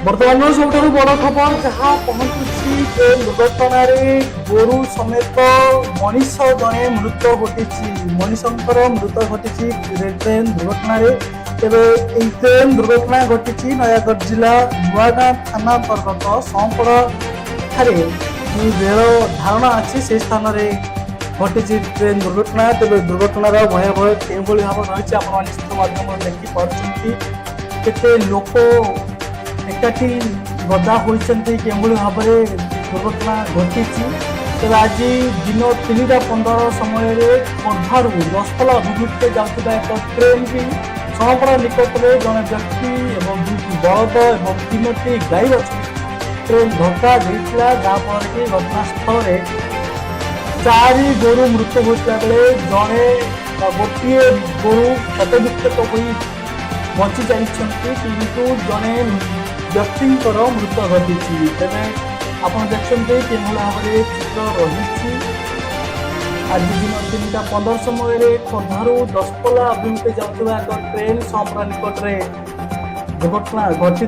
बर्तमान सबुठ बड़ खबर जहाँ पहुंचुची ट्रेन दुर्घटन गोरु समेत मनीष जड़े मृत घटी मनीषंकर मृत घटी ट्रेन दुर्घटन तेरे ट्रेन दुर्घटना घटी नयागढ़ जिला नुआगाँ थाना अंतर्गत संपड़ ठारे रेल धारणा अच्छी से स्थान घटी ट्रेन दुर्घटना तेरे दुर्घटनार भयावह के भाव रही आप निश्चित माध्यम देखिपे केते लोक एकाठी गदा होती के भाव में दुर्घटना घटी तेज आज दिन 3:15 समय खोर्धारू दशपल्ला अभिमुखे जाता एक ट्रेन भी सहपड़ा निकट में जड़े व्यक्ति और 2टी बलद और 3टी गाई अच्छी ट्रेन धक्का देता जहाँफल कि घटनास्थल में 4 गोरु मृत्यु होता बेले जड़े गोटे गोरु क्षतविक्षत हो बची जाइंटू जड़े व्यक्ति मृत घटी तेरे आप देखते कि भाव में चित्र रही आज दिन 3:15 समय खोर्धारू दशपल्ला अभिमुखे जाऊा एक ट्रेन संपरा निकट में दुर्घटना घटी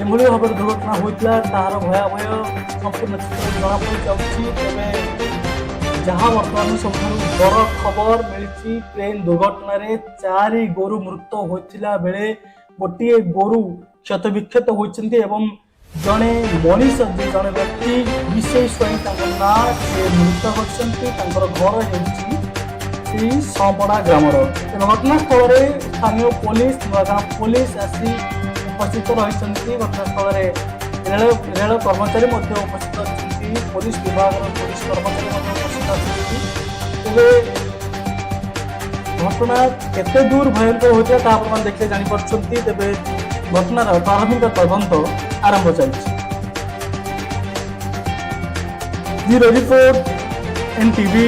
एभली भाव में दुर्घटना होता तार भयावह संपूर्ण चित्र जमापड़ी तेज जहाँ बर्तमान सब बड़ खबर मिली ट्रेन दुर्घटन 4 गोरु मृत होता बेले गोटे गोरु क्षतविक्षत होती जड़े मनीष जड़े व्यक्ति विशेष ना से मृत कर घर संपड़ा ग्रामर घटनास्थल में स्थानीय पुलिस नुआगाँ पुलिस आसी उपस्थित रही घटनास्थल में रेल कर्मचारी उपस्थित अच्छी पुलिस विभाग पुलिस कर्मचारी उपस्थित अच्छे घटना केते दूर भयंकर होता आप देखिए जानीपारे तेरे घटनार प्रारंभिक तदंत आरंभ चलती रिपोर्ट एनटीवी।